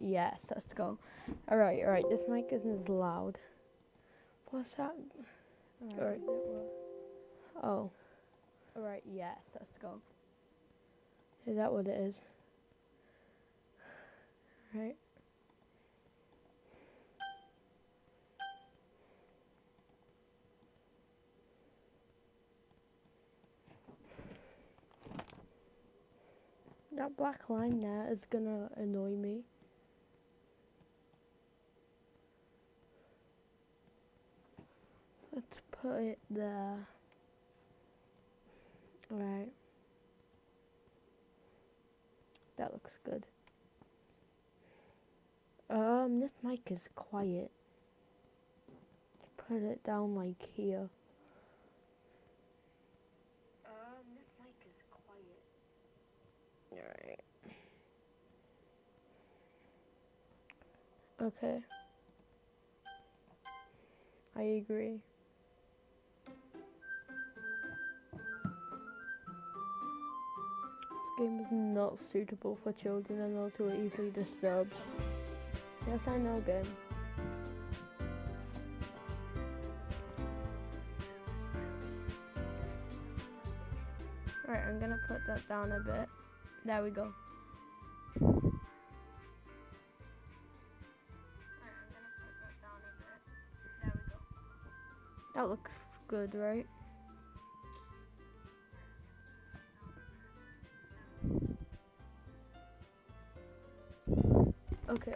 yes, let's go. Alright, this mic isn't as loud. What's that? Alright. Oh. Alright, yes, let's go. Is that what it is? Right. That black line there is gonna annoy me. Let's put it there. Alright. That looks good. This mic is quiet. Put it down like here. This mic is quiet. Alright. Okay. I agree. This game is not suitable for children and those who are easily disturbed. Yes, I know, game. Alright, I'm gonna put that down a bit. There we go. That looks good, right?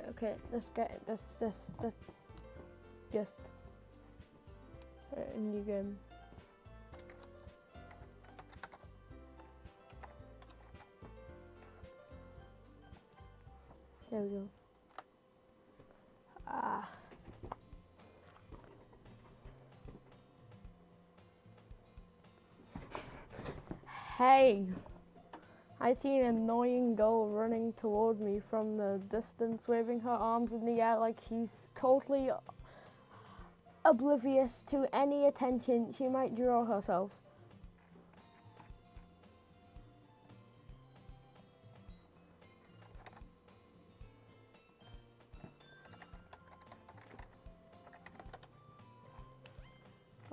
Okay, let's get that's just a new game. There we go. Hey! I see an annoying girl running toward me from the distance, waving her arms in the air like she's totally oblivious to any attention she might draw herself.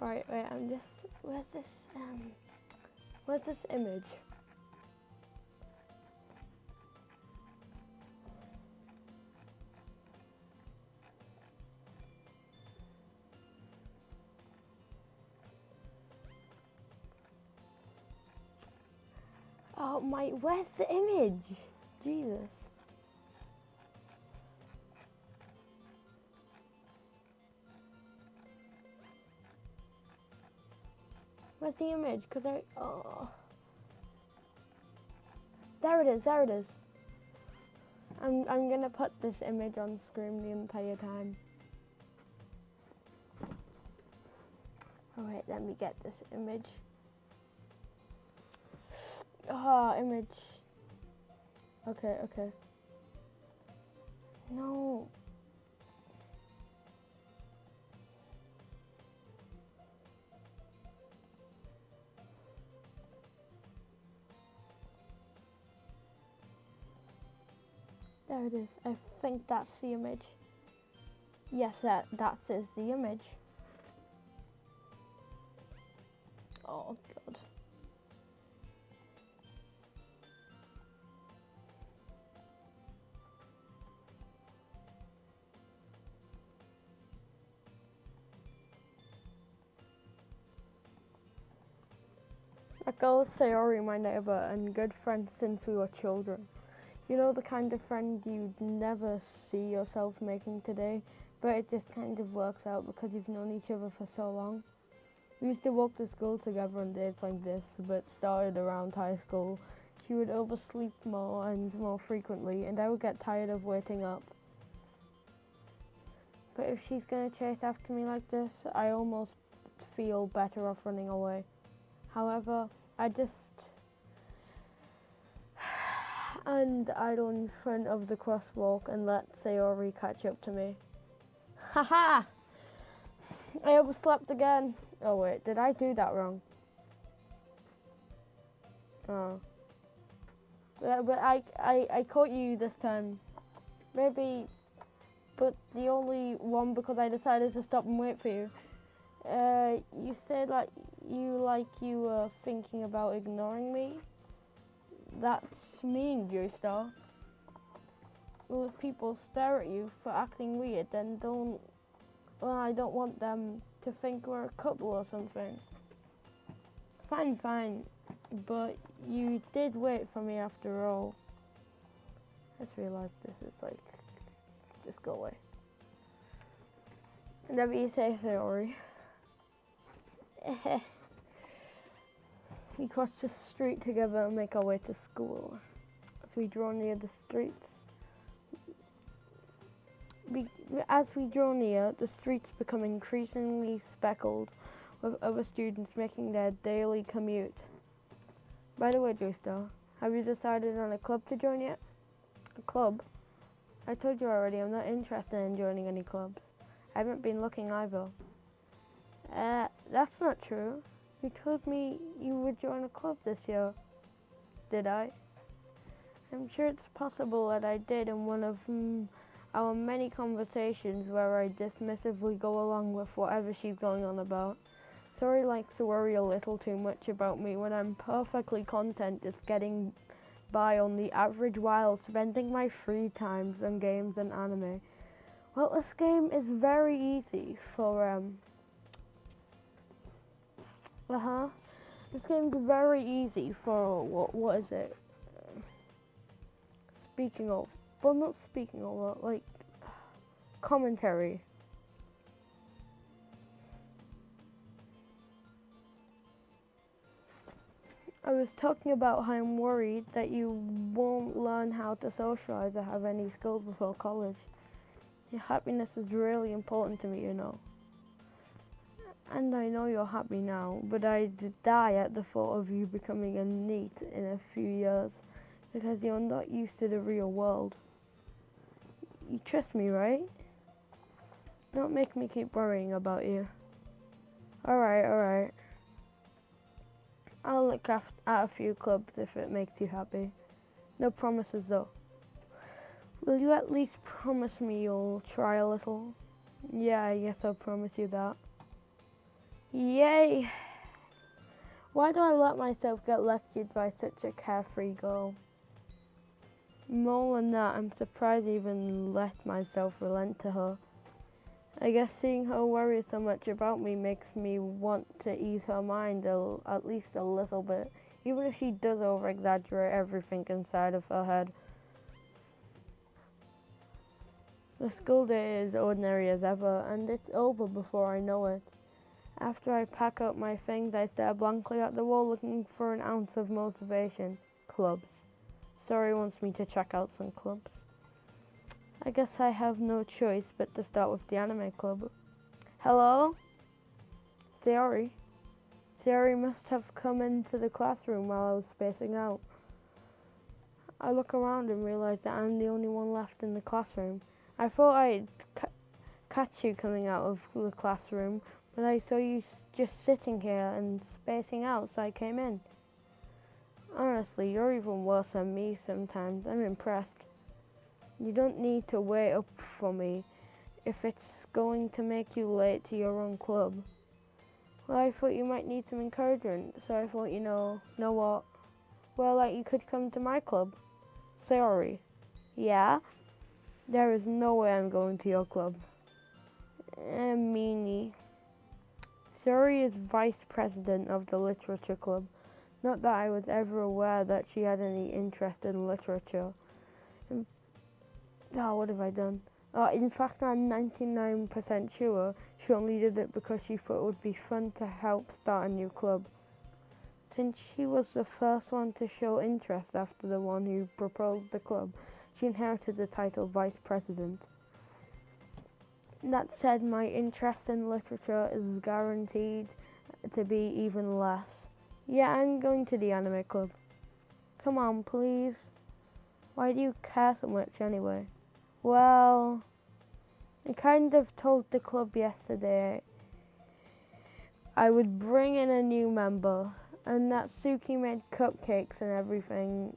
Alright, wait, I'm just, where's this image? Oh my, where's the image? Jesus. Where's the image? Cause there it is. I'm gonna put this image on screen the entire time. Alright, let me get this image. Image. Okay. No. There it is. I think that's the image. Yes, that is the image. Oh God. That girl is Sayori, my neighbour, and good friend since we were children. You know, the kind of friend you'd never see yourself making today, but it just kind of works out because you've known each other for so long. We used to walk to school together on days like this, but started around high school. She would oversleep more and more frequently, and I would get tired of waiting up. But if she's gonna chase after me like this, I almost feel better off running away. However, I just idle in front of the crosswalk and let Sayori catch up to me. Haha! I overslept again. Oh wait, did I do that wrong? Oh. But I caught you this time. Maybe, but the only one because I decided to stop and wait for you. You said you were thinking about ignoring me. That's mean, Joestar. Well, if people stare at you for acting weird, then I don't want them to think we're a couple or something. Fine, but you did wait for me after all. I just realised this is like, just go away. Never you say sorry. We cross the street together and make our way to school. As we draw near the streets, the streets become increasingly speckled with other students making their daily commute. By the way, Joestar, have you decided on a club to join yet? A club? I told you already, I'm not interested in joining any clubs. I haven't been looking either. That's not true. You told me you would join a club this year. Did I? I'm sure it's possible that I did in one of our many conversations where I dismissively go along with whatever she's going on about. Tori likes to worry a little too much about me when I'm perfectly content just getting by on the average while spending my free times on games and anime. Well, this game is very easy for This game's very easy for what is it? Not speaking of, like commentary. I was talking about how I'm worried that you won't learn how to socialize or have any skills before college. Your happiness is really important to me, you know. And I know you're happy now, but I'd die at the thought of you becoming a NEET in a few years because you're not used to the real world. You trust me, right? Don't make me keep worrying about you. Alright. I'll look at a few clubs if it makes you happy. No promises though. Will you at least promise me you'll try a little? Yeah, I guess I'll promise you that. Yay! Why do I let myself get lectured by such a carefree girl? More than that, I'm surprised I even let myself relent to her. I guess seeing her worry so much about me makes me want to ease her mind at least a little bit, even if she does over-exaggerate everything inside of her head. The school day is ordinary as ever, and it's over before I know it. After I pack up my things, I stare blankly at the wall looking for an ounce of motivation. Clubs. Sorry wants me to check out some clubs. I guess I have no choice but to start with the anime club. Hello? Sayori must have come into the classroom while I was spacing out. I look around and realize that I'm the only one left in the classroom. I thought I'd catch you coming out of the classroom, but I saw you just sitting here and spacing out, so I came in. Honestly, you're even worse than me sometimes. I'm impressed. You don't need to wait up for me if it's going to make you late to your own club. Well, I thought you might need some encouragement, so I thought, know what? Well, like you could come to my club. Sorry. Yeah? There is no way I'm going to your club. Meanie. Suri is vice president of the literature club. Not that I was ever aware that she had any interest in literature. What have I done? In fact, I'm 99% sure she only did it because she thought it would be fun to help start a new club. Since she was the first one to show interest after the one who proposed the club, she inherited the title vice president. That said, my interest in literature is guaranteed to be even less. Yeah, I'm going to the anime club. Come on, please. Why do you care so much anyway? Well, I kind of told the club yesterday I would bring in a new member, and that Suki made cupcakes and everything.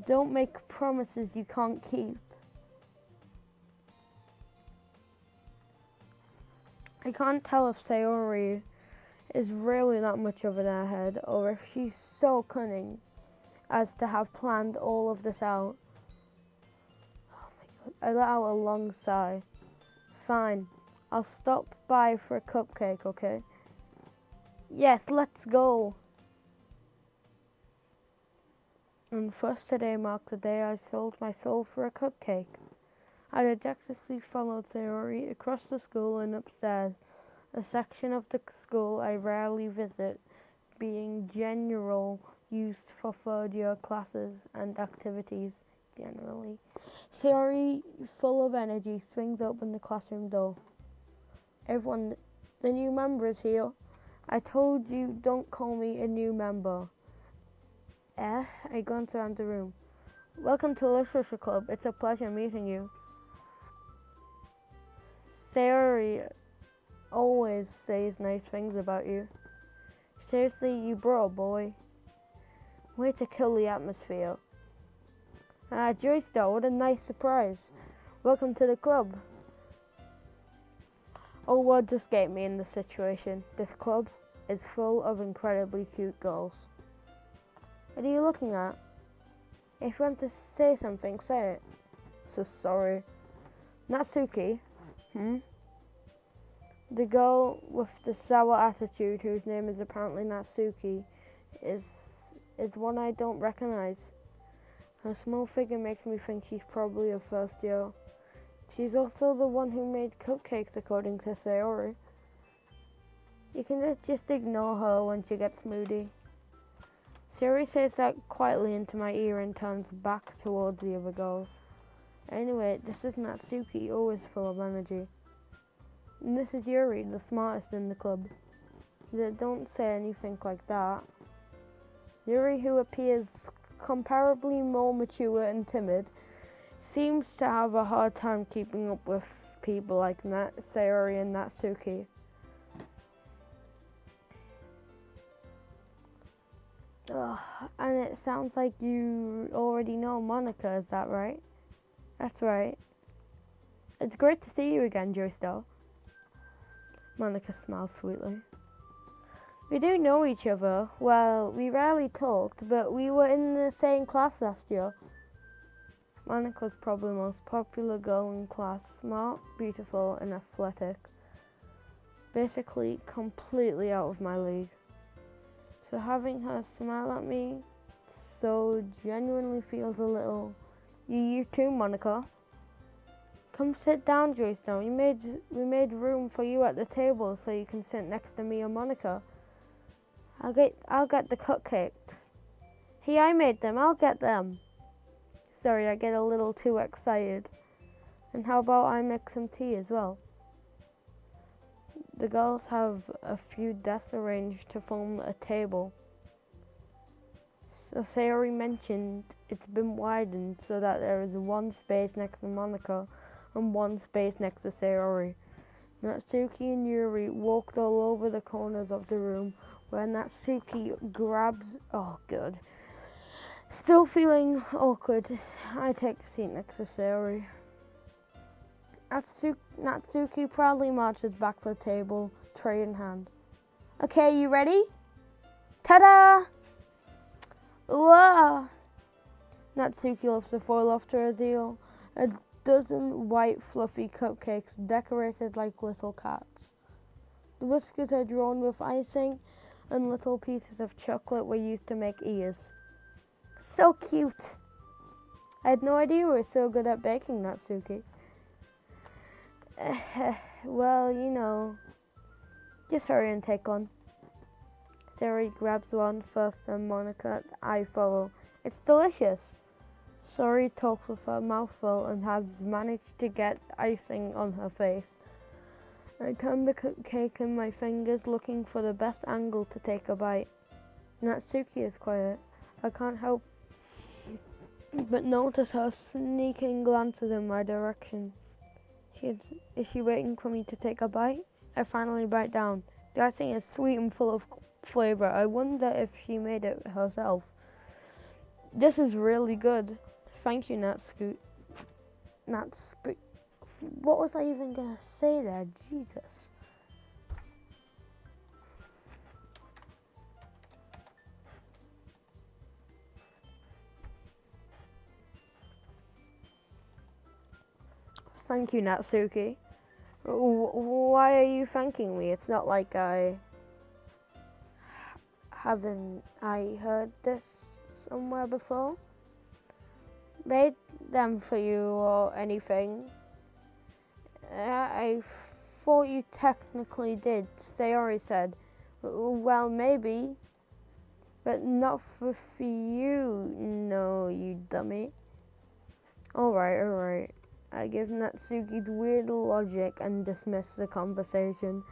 Don't make promises you can't keep. I can't tell if Sayori is really that much of an airhead or if she's so cunning as to have planned all of this out. Oh my god, I let out a long sigh. Fine, I'll stop by for a cupcake, okay? Yes, let's go. And first today marked the day I sold my soul for a cupcake. I dejectedly followed Sayori across the school and upstairs, a section of the school I rarely visit, being general used for third year classes and activities generally. Sayori, full of energy, swings open the classroom door. Everyone, the new member is here. I told you don't call me a new member. I glance around the room. Welcome to Literature Club. It's a pleasure meeting you. Sayori always says nice things about you. Seriously, you bro, boy. Way to kill the atmosphere. Joyster, what a nice surprise. Welcome to the club. Oh, what escaped me in this situation. This club is full of incredibly cute girls. What are you looking at? If you want to say something, say it. So sorry. Natsuki? The girl with the sour attitude, whose name is apparently Natsuki, is one I don't recognize. Her small figure makes me think she's probably a first year. She's also the one who made cupcakes, according to Sayori. You can just ignore her when she gets moody. Sayori says that quietly into my ear and turns back towards the other girls. Anyway, this is Natsuki, always full of energy. And this is Yuri, the smartest in the club. Don't say anything like that. Yuri, who appears comparably more mature and timid, seems to have a hard time keeping up with people like Sayori and Natsuki. And it sounds like you already know Monica, is that right? That's right. It's great to see you again, Joestar. Monica smiles sweetly. We do know each other. Well, we rarely talked, but we were in the same class last year. Monica was probably the most popular girl in class, smart, beautiful, and athletic. Basically, completely out of my league. So having her smile at me so genuinely feels a little... You too, Monica. Come sit down, Joyce. We made room for you at the table so you can sit next to me and Monica. I'll get the cupcakes. Hey, I made them. I'll get them. Sorry, I get a little too excited. And how about I make some tea as well? The girls have a few desks arranged to form a table. So Sayori mentioned it's been widened so that there is one space next to Monica and one space next to Sayori. Natsuki and Yuri walked all over the corners of the room where Natsuki grabs... Oh, good. Still feeling awkward, I take a seat next to Sayori. Natsuki proudly marches back to the table, tray in hand. Okay, you ready? Ta-da! Whoa! Natsuki lifts the foil off to reveal a dozen white fluffy cupcakes decorated like little cats. The whiskers are drawn with icing and little pieces of chocolate were used to make ears. So cute! I had no idea you were so good at baking, Natsuki. Well, you know, just hurry and take one. Sayori grabs one first and Monica, I follow. It's delicious. Sayori talks with her mouth full and has managed to get icing on her face. I turn the cake in my fingers looking for the best angle to take a bite. Natsuki is quiet. I can't help but notice her sneaking glances in my direction. Is she waiting for me to take a bite? I finally bite down. The icing is sweet and full of flavor. I wonder if she made it herself. This is really good. Thank you, Natscoot. Natscoot. What was I even gonna say there? Jesus. Thank you, Natsuki. Why are you thanking me? It's not like I heard this somewhere before. Made them for you or anything. I thought you technically did. Sayori said. Well, maybe. But not for you, no, you dummy. Alright. I give Natsuki's weird logic and dismiss the conversation.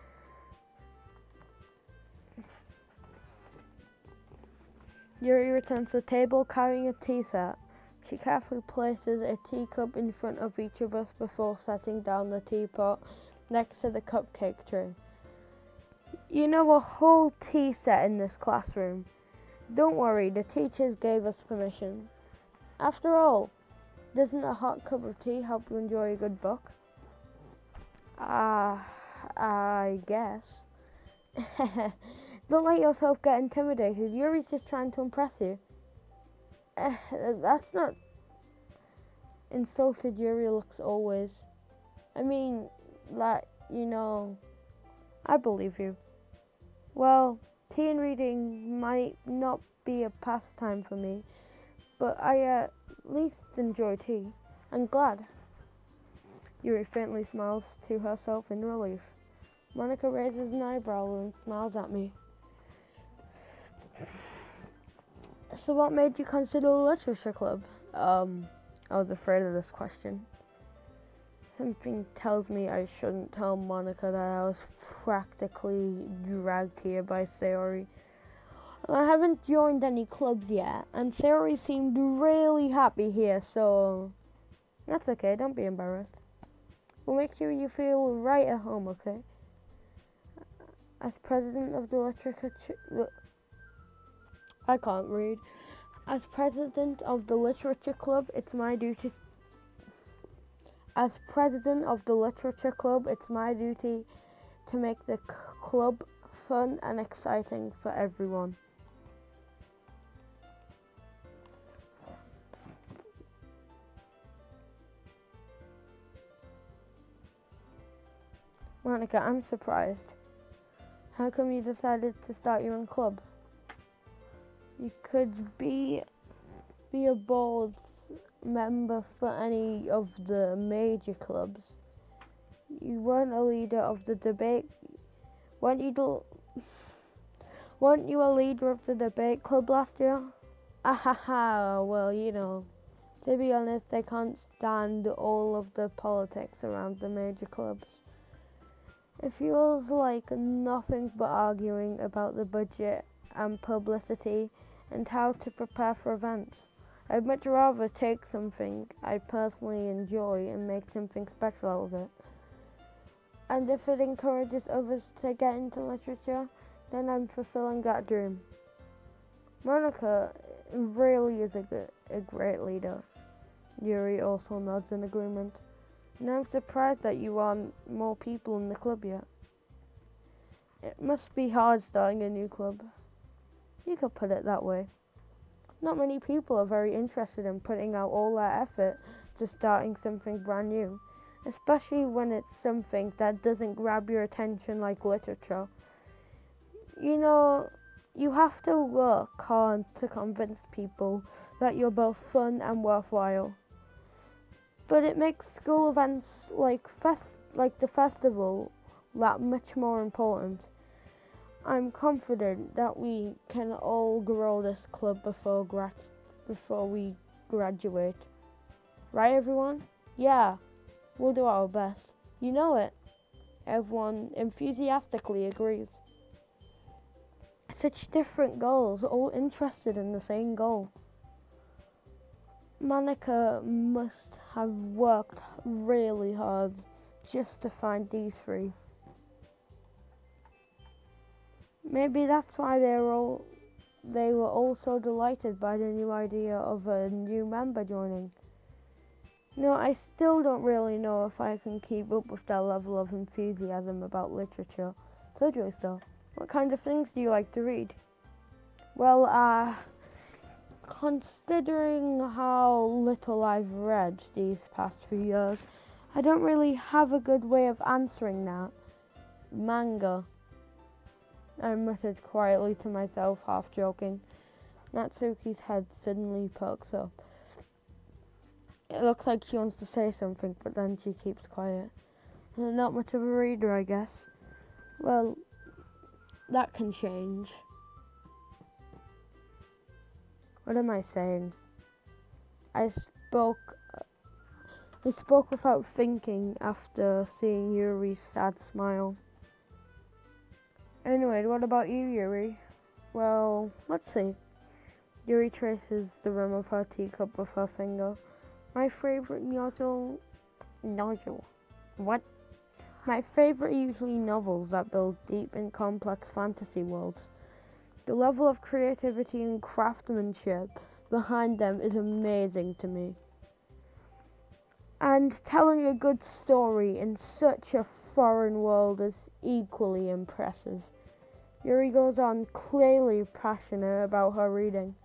Yuri returns to the table carrying a tea set. She carefully places a teacup in front of each of us before setting down the teapot next to the cupcake tray. You know, a whole tea set in this classroom. Don't worry, the teachers gave us permission. After all, doesn't a hot cup of tea help you enjoy a good book? I guess. Don't let yourself get intimidated. Yuri's just trying to impress you. That's not... Insulted Yuri looks always. I mean, like, you know, I believe you. Well, tea and reading might not be a pastime for me, but I at least enjoy tea. I'm glad. Yuri faintly smiles to herself in relief. Monica raises an eyebrow and smiles at me. So what made you consider the literature club? I was afraid of this question. Something tells me I shouldn't tell Monica that I was practically dragged here by Sayori. I haven't joined any clubs yet, and Sayori seemed really happy here, so that's okay, don't be embarrassed. We'll make sure you feel right at home, okay? As president of the literature... I can't read. As president of the literature club, it's my duty... As president of the literature club, it's my duty to make the club fun and exciting for everyone. Monica, I'm surprised. How come you decided to start your own club? You could be a board member for any of the major clubs. You weren't a leader of the debate. Weren't you a leader of the debate club last year? Ahaha, well, you know. To be honest, I can't stand all of the politics around the major clubs. It feels like nothing but arguing about the budget and publicity and how to prepare for events. I'd much rather take something I personally enjoy and make something special out of it. And if it encourages others to get into literature, then I'm fulfilling that dream. Monica really is a great leader. Yuri also nods in agreement. And I'm surprised that you aren't more people in the club yet. It must be hard starting a new club. You could put it that way. Not many people are very interested in putting out all their effort to starting something brand new, especially when it's something that doesn't grab your attention like literature. You know, you have to work hard to convince people that you're both fun and worthwhile. But it makes school events like the festival that much more important. I'm confident that we can all grow this club before we graduate. Right, everyone? Yeah, we'll do our best. You know it. Everyone enthusiastically agrees. Such different goals, all interested in the same goal. Monica must have worked really hard just to find these three. Maybe that's why they're all they were also delighted by the new idea of a new member joining. No, I still don't really know if I can keep up with that level of enthusiasm about literature. So, Joyce, though, what kind of things do you like to read? Well, considering how little I've read these past few years, I don't really have a good way of answering that. Manga, I muttered quietly to myself, half joking. Natsuki's head suddenly perks up. It looks like she wants to say something, but then she keeps quiet. Not much of a reader, I guess. Well, that can change. What am I saying? I spoke without thinking after seeing Yuri's sad smile. Anyway, what about you, Yuri? Well, let's see. Yuri traces the rim of her teacup with her finger. My favorite nodule? What? My favorite are usually novels that build deep and complex fantasy worlds. The level of creativity and craftsmanship behind them is amazing to me. And telling a good story in such a foreign world is equally impressive. Yuri goes on, clearly passionate about her reading.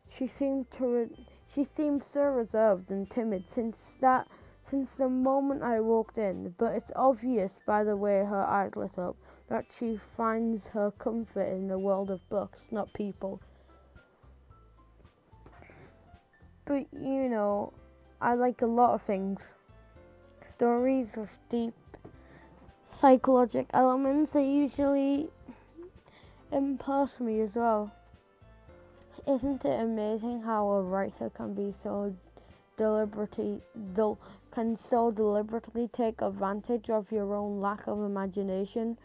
She seemed so reserved and timid since the moment I walked in, but it's obvious by the way her eyes lit up that she finds her comfort in the world of books, not people. But I like a lot of things. Stories with deep psychological elements are usually impress me as well. Isn't it amazing how a writer can deliberately take advantage of your own lack of imagination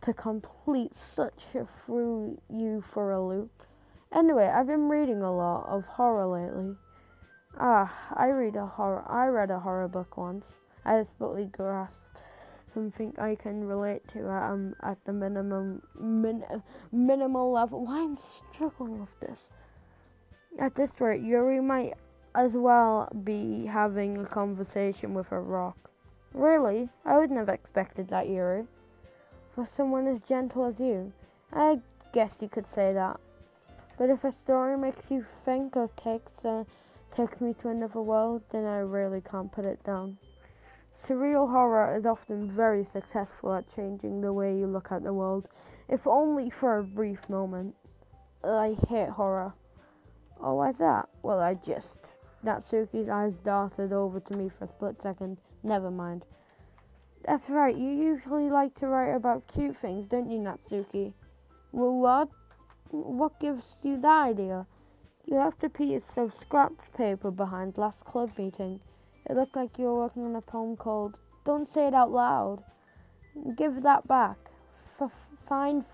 to complete such a throw you for a loop? Anyway, I've been reading a lot of horror lately. I read a horror book once. I desperately grasped something I can relate to at the minimal level. Why I'm struggling with this? At this rate, Yuri might as well be having a conversation with a rock. Really? I wouldn't have expected that, Yuri. For someone as gentle as you. I guess you could say that. But if a story makes you think or takes me to another world, then I really can't put it down. Surreal horror is often very successful at changing the way you look at the world, if only for a brief moment. I hate horror. Oh, why's that? Well, Natsuki's eyes darted over to me for a split second. Never mind. That's right, you usually like to write about cute things, don't you, Natsuki? Well, what? What gives you that idea? You left a piece of scrap paper behind last club meeting. It looked like you were working on a poem called Don't Say It Out Loud. Give that back. Fine.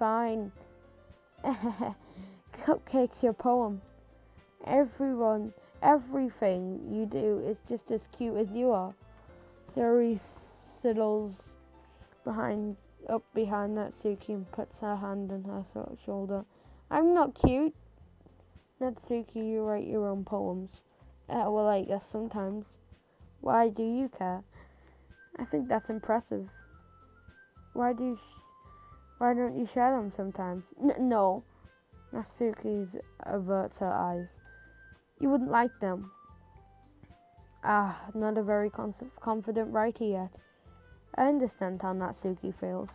Cupcake's your poem. Everything you do is just as cute as you are. Sari sidles behind Natsuki and puts her hand on her shoulder. I'm not cute. Natsuki, you write your own poems. Well, I guess sometimes. Why do you care? I think that's impressive. Why don't you share them sometimes? No. Natsuki averts her eyes. You wouldn't like them. Not a very confident writer yet. I understand how Natsuki feels.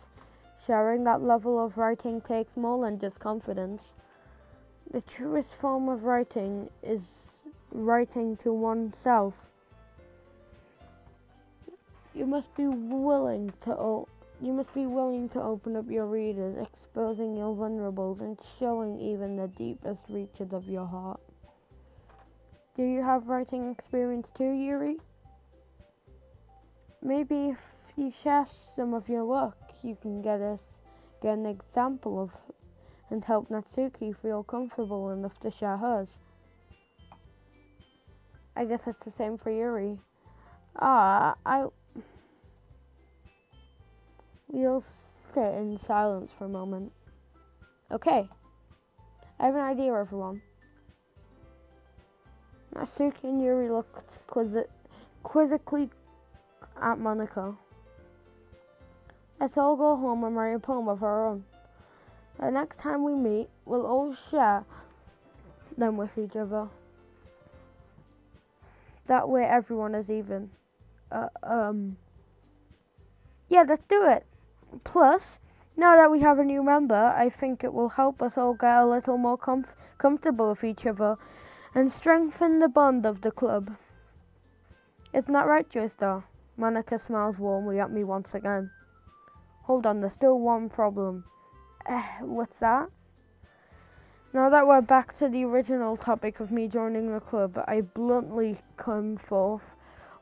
Sharing that level of writing takes more than just confidence. The truest form of writing is writing to oneself. You must be willing to open up your readers, exposing your vulnerables and showing even the deepest reaches of your heart. Do you have writing experience too, Yuri? Maybe if you share some of your work, you can get an example of and help Natsuki feel comfortable enough to share hers. I guess it's the same for Yuri. We'll sit in silence for a moment. Okay, I have an idea, everyone. Natsuki and Yuri looked quizzically at Monica. Let's all go home and write a poem of our own. The next time we meet, we'll all share them with each other. That way everyone is even. Yeah, let's do it. Plus, now that we have a new member, I think it will help us all get a little more comfortable with each other and strengthen the bond of the club. Isn't that right, Joestar? Monica smiles warmly at me once again. Hold on, there's still one problem. What's that? Now that we're back to the original topic of me joining the club, I bluntly come forth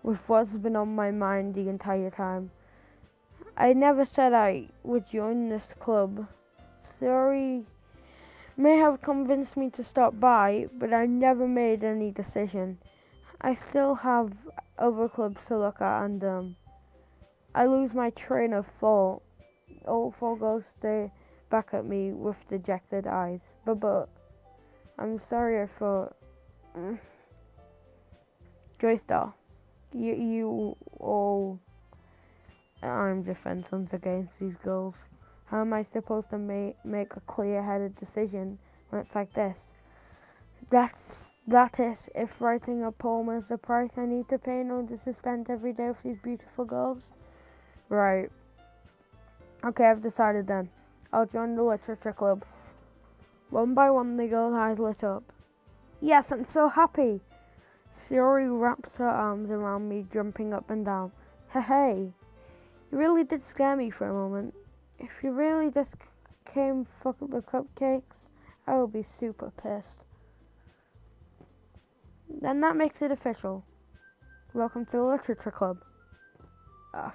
with what's been on my mind the entire time. I never said I would join this club. Theory may have convinced me to stop by, but I never made any decision. I still have other clubs to look at, and I lose my train of thought. All four girls stare back at me with dejected eyes. But I'm sorry I thought. Joystar, you all. I'm defenseless against these girls. How am I supposed to make a clear-headed decision when it's like this? That is, if writing a poem is the price I need to pay in order to spend every day with these beautiful girls. Right. Okay, I've decided then. I'll join the literature club. One by one, the girl's eyes lit up. Yes, I'm so happy. Sayori wraps her arms around me, jumping up and down. Hey, you really did scare me for a moment. If you really just came for the cupcakes, I will be super pissed. Then that makes it official. Welcome to the literature club.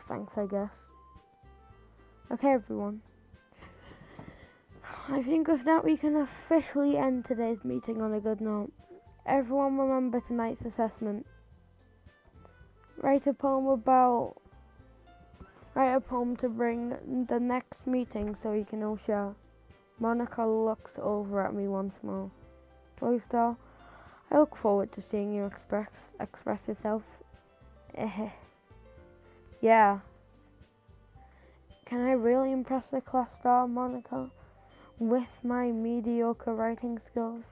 Thanks, I guess. Okay, everyone. I think with that we can officially end today's meeting on a good note. Everyone remember tonight's assessment. Write a poem to bring the next meeting so you can all share. Monica looks over at me once more. Joystar, I look forward to seeing you express yourself. Yeah. Can I really impress the class star, Monica, with my mediocre writing skills?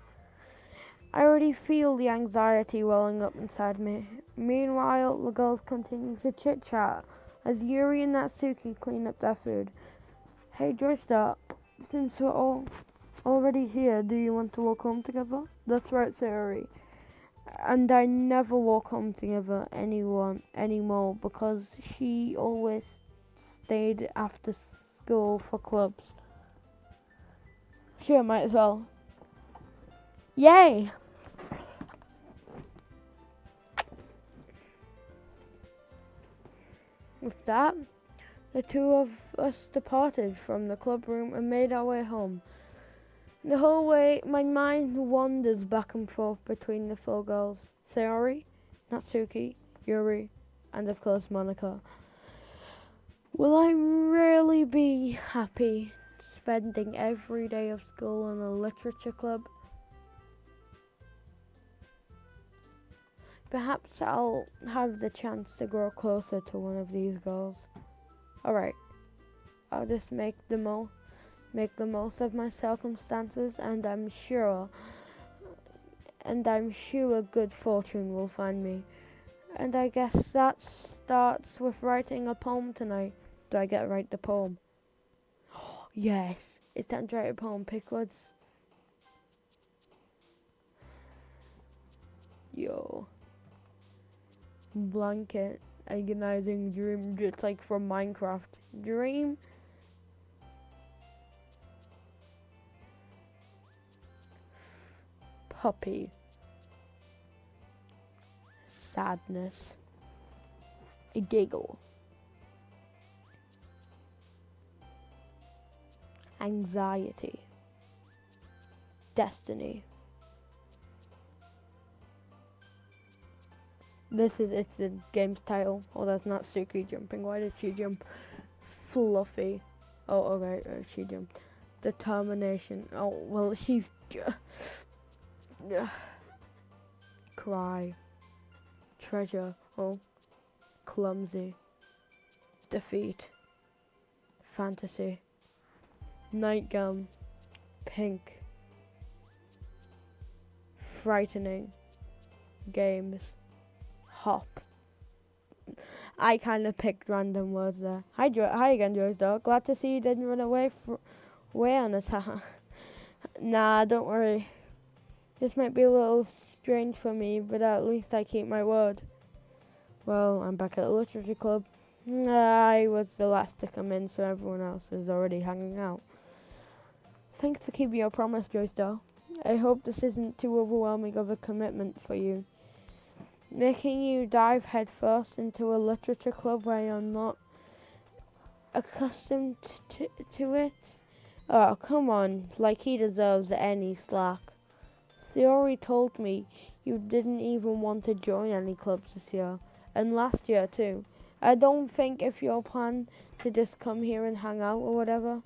I already feel the anxiety welling up inside me. Meanwhile, the girls continue to chit-chat as Yuri and Natsuki clean up their food. Hey, Joystar, since we're all already here, do you want to walk home together? That's right, Sayori. And I never walk home together anymore because she always stayed after school for clubs. Sure, might as well. Yay! With that, the two of us departed from the club room and made our way home. The whole way, my mind wanders back and forth between the four girls, Sayori, Natsuki, Yuri, and of course Monica. Will I really be happy spending every day of school in a literature club? Perhaps I'll have the chance to grow closer to one of these girls. Alright, I'll just make the most of my circumstances, and I'm sure good fortune will find me. And I guess that starts with writing a poem tonight. Do I get to write the poem? Yes, it's time to write a poem. Pick words. Yo. Blanket, agonizing dream, just like from Minecraft. Dream. Puppy. Sadness. A giggle. Anxiety. Destiny. It's the game's title. Oh, that's not Suki jumping. Why did she jump? Fluffy. Oh, okay, she jumped. Determination. Oh, well, she's Cry. Treasure. Oh. Clumsy. Defeat. Fantasy. Nightgown. Pink. Frightening. Games. Hop. I kind of picked random words there. Hi again, Joyce Dog. Glad to see you didn't run away on us. Nah, don't worry. This might be a little strange for me, but at least I keep my word. Well, I'm back at the literature club. I was the last to come in, so everyone else is already hanging out. Thanks for keeping your promise, Joyce Dog. I hope this isn't too overwhelming of a commitment for you. Making you dive headfirst into a literature club where you're not accustomed to it? Oh, come on, like he deserves any slack. Theory told me you didn't even want to join any clubs this year, and last year too. I don't think if your plan to just come here and hang out or whatever,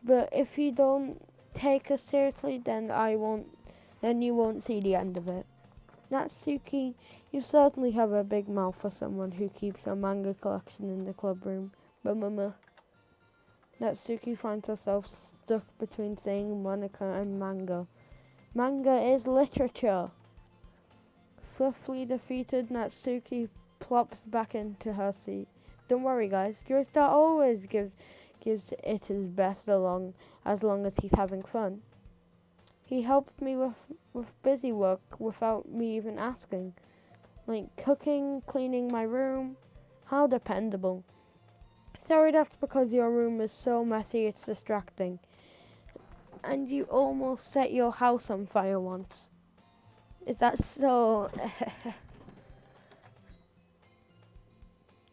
but if you don't take us seriously, then you won't see the end of it. Natsuki, you certainly have a big mouth for someone who keeps a manga collection in the club room. Natsuki finds herself stuck between saying Monica and manga. Manga is literature. Swiftly defeated, Natsuki plops back into her seat. Don't worry, guys. Joestar always gives it his best as long as he's having fun. He helped me with busy work without me even asking. Like cooking, cleaning my room. How dependable. Sorry, that's because your room is so messy it's distracting. And you almost set your house on fire once. Is that so?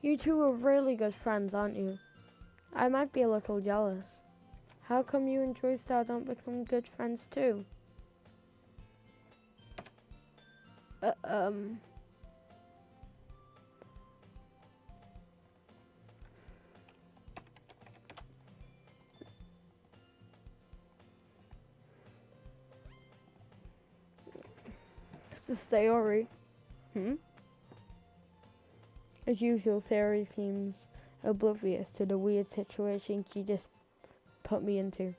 You two are really good friends, aren't you? I might be a little jealous. How come you and Joystar don't become good friends too? It's the Sayori. As usual, Sayori seems oblivious to the weird situation she just put me into.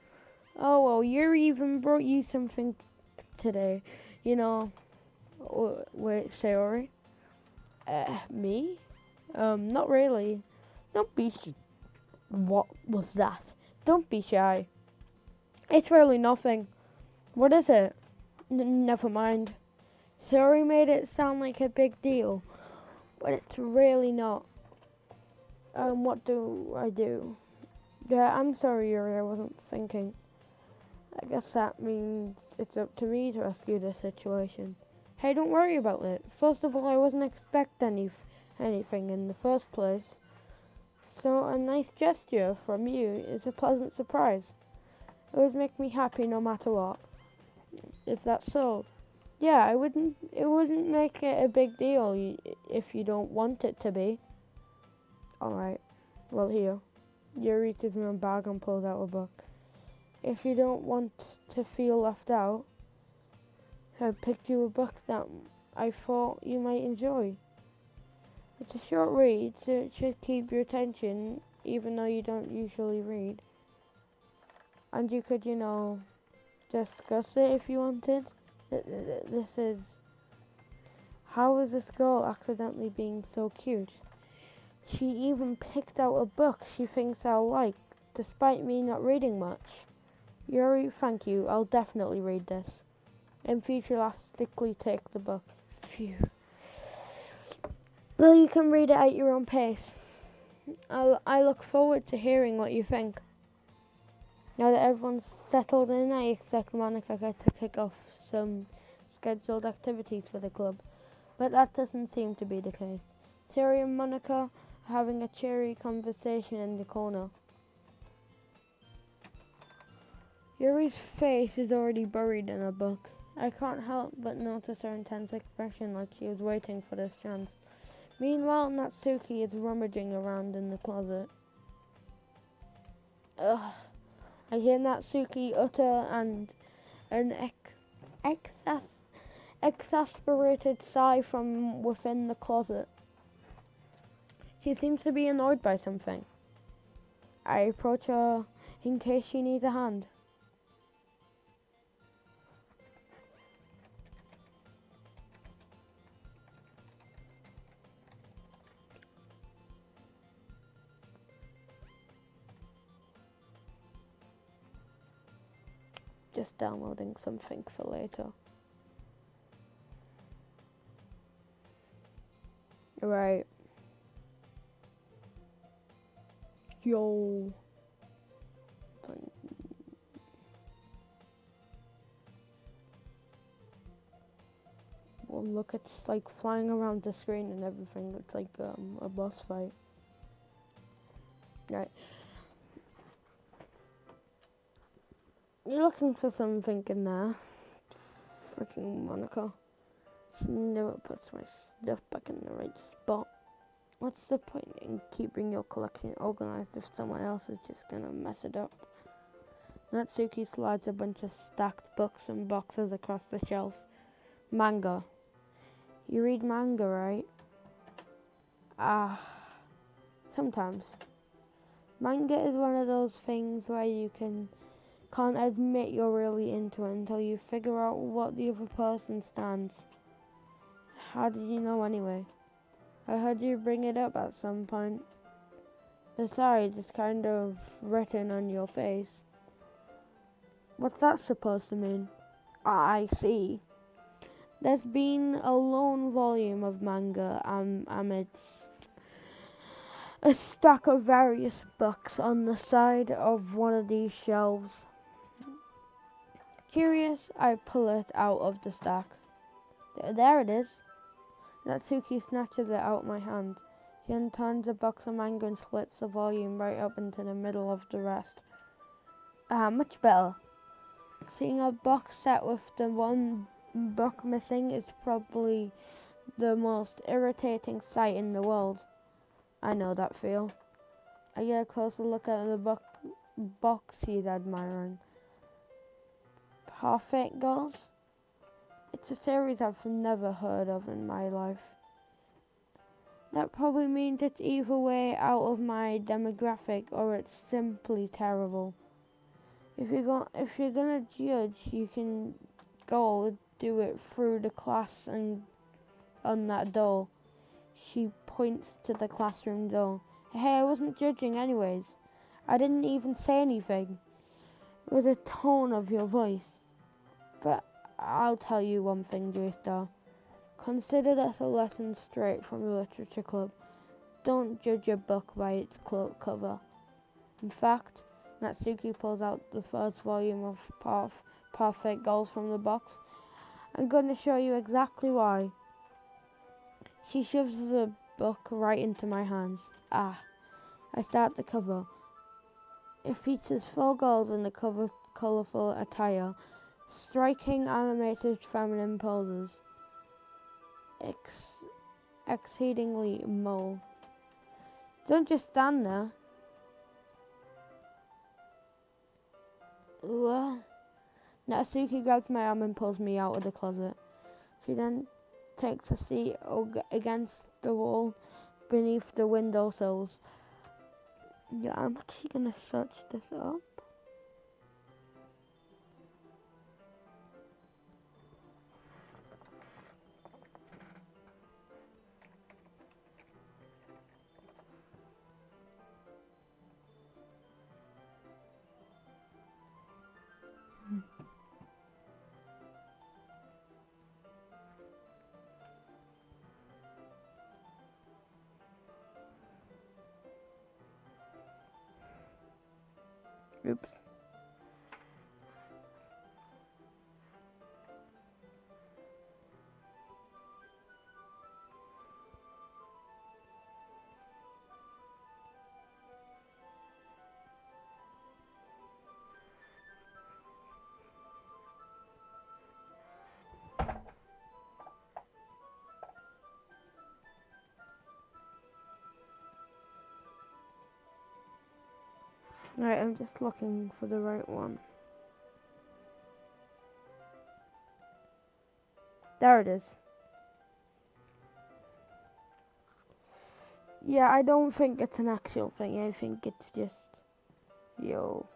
Oh, well, Yuri even brought you something today. You know, wait, Sayori? Me? Not really. Don't be What was that? Don't be shy. It's really nothing. What is it? Never mind. Sayori made it sound like a big deal, but it's really not. What do I do? Yeah, I'm sorry, Yuri, I wasn't thinking. I guess that means it's up to me to rescue the situation. Hey, don't worry about it. First of all, I wasn't expecting anything in the first place. So a nice gesture from you is a pleasant surprise. It would make me happy no matter what. Is that so? Yeah, it wouldn't make it a big deal if you don't want it to be. Alright, well here. Yuri reaches in her bag and pulls out a book. If you don't want to feel left out, I picked you a book that I thought you might enjoy. It's a short read, so it should keep your attention, even though you don't usually read. And you could, discuss it if you wanted. This is... How is this girl accidentally being so cute? She even picked out a book she thinks I'll like, despite me not reading much. Yuri, thank you. I'll definitely read this. Enthusiastically take the book. Phew. Well, you can read it at your own pace. I look forward to hearing what you think. Now that everyone's settled in, I expect Monica to kick off some scheduled activities for the club. But that doesn't seem to be the case. Siri and Monica are having a cheery conversation in the corner. Yuri's face is already buried in a book. I can't help but notice her intense expression, like she was waiting for this chance. Meanwhile, Natsuki is rummaging around in the closet. Ugh. I hear Natsuki utter an exasperated sigh from within the closet. She seems to be annoyed by something. I approach her in case she needs a hand. Just downloading something for later. Right. Yo. Well, look, it's like flying around the screen and everything. It's like a boss fight. Right. You're looking for something in there. Freaking Monica. She never puts my stuff back in the right spot. What's the point in keeping your collection organized if someone else is just gonna mess it up? Natsuki slides a bunch of stacked books and boxes across the shelf. Manga. You read manga, right? Sometimes. Manga is one of those things where you can't admit you're really into it until you figure out what the other person stands. How did you know anyway? I heard you bring it up at some point. Besides, it's kind of written on your face. What's that supposed to mean? I see. There's been a lone volume of manga amidst a stack of various books on the side of one of these shelves. Curious, I pull it out of the stack. There it is. Natsuki snatches it out of my hand. She unturns a box of manga and splits the volume right up into the middle of the rest. Much better. Seeing a box set with the one book missing is probably the most irritating sight in the world. I know that feel. I get a closer look at the box he's admiring. Perfect Girls? It's a series I've never heard of in my life. That probably means it's either way out of my demographic or it's simply terrible. If you're gonna judge, you can go do it through the class and on that door. She points to the classroom door. Hey, I wasn't judging anyways. I didn't even say anything. It was a tone of your voice. But I'll tell you one thing, J-Star. Consider this a lesson straight from the literature club. Don't judge a book by its cover. In fact, Natsuki pulls out the first volume of Perfect Girls from the box. I'm going to show you exactly why. She shoves the book right into my hands. I start the cover. It features 4 girls in the colourful attire, striking animated feminine poses. Exceedingly mole. Don't just stand there. Natsuki grabs my arm and pulls me out of the closet. She then takes a seat against the wall beneath the windowsills. Yeah, I'm actually gonna search this up. Oops. Right, I'm just looking for the right one. There it is. Yeah, I don't think it's an actual thing. I think it's just, yo.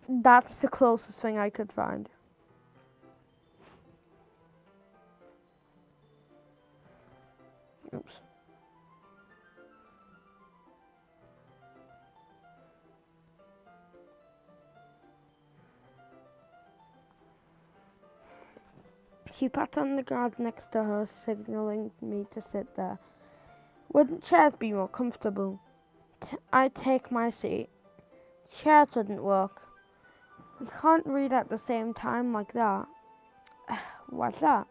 That's the closest thing I could find. Oops. She pat on the guard next to her, signaling me to sit there. Wouldn't chairs be more comfortable? I take my seat. Chairs wouldn't work. We can't read at the same time like that. What's that?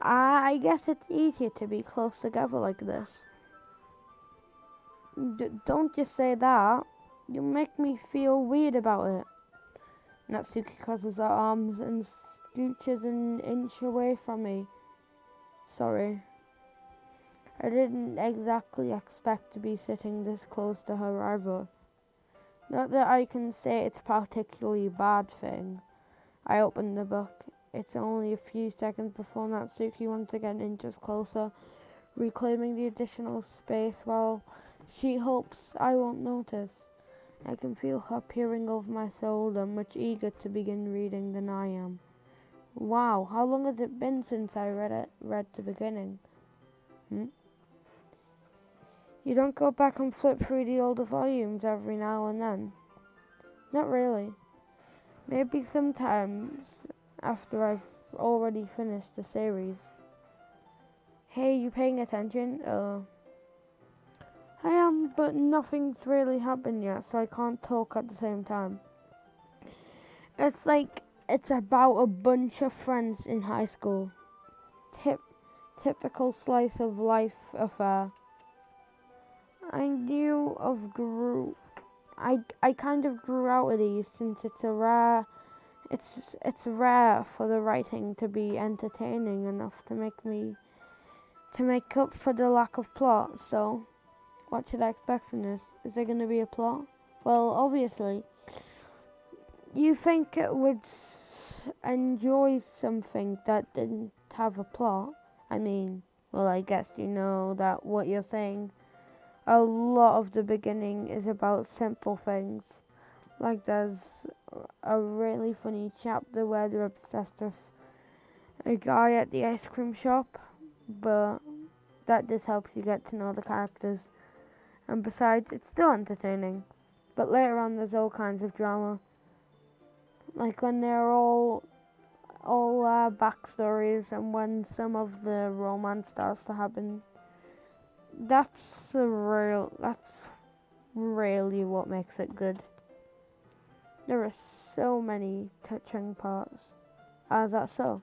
I guess it's easier to be close together like this. Don't just say that. You make me feel weird about it. Natsuki crosses her arms and scooches an inch away from me. Sorry. I didn't exactly expect to be sitting this close to her either. Not that I can say it's a particularly bad thing. I opened the book. It's only a few seconds before Natsuki once again inches closer, reclaiming the additional space while she hopes I won't notice. I can feel her peering over my shoulder, much eager to begin reading than I am. Wow, how long has it been since I read the beginning? You don't go back and flip through the older volumes every now and then? Not really. Maybe sometimes after I've already finished the series. Hey, you paying attention? I am, but nothing's really happened yet, so I can't talk at the same time. It's like it's about a bunch of friends in high school. Typical slice of life affair. I kind of grew out of these since it's rare for the writing to be entertaining enough to make up for the lack of plot. So, what should I expect from this? Is there going to be a plot? Well, obviously. You think it would enjoy something that didn't have a plot? I mean, well, I guess you know that what you're saying. A lot of the beginning is about simple things. Like there's a really funny chapter where they're obsessed with a guy at the ice cream shop, but that just helps you get to know the characters. And besides, it's still entertaining. But later on, there's all kinds of drama. Like when they're all backstories, and when some of the romance starts to happen. That's really what makes it good. There are so many touching parts. Is that so?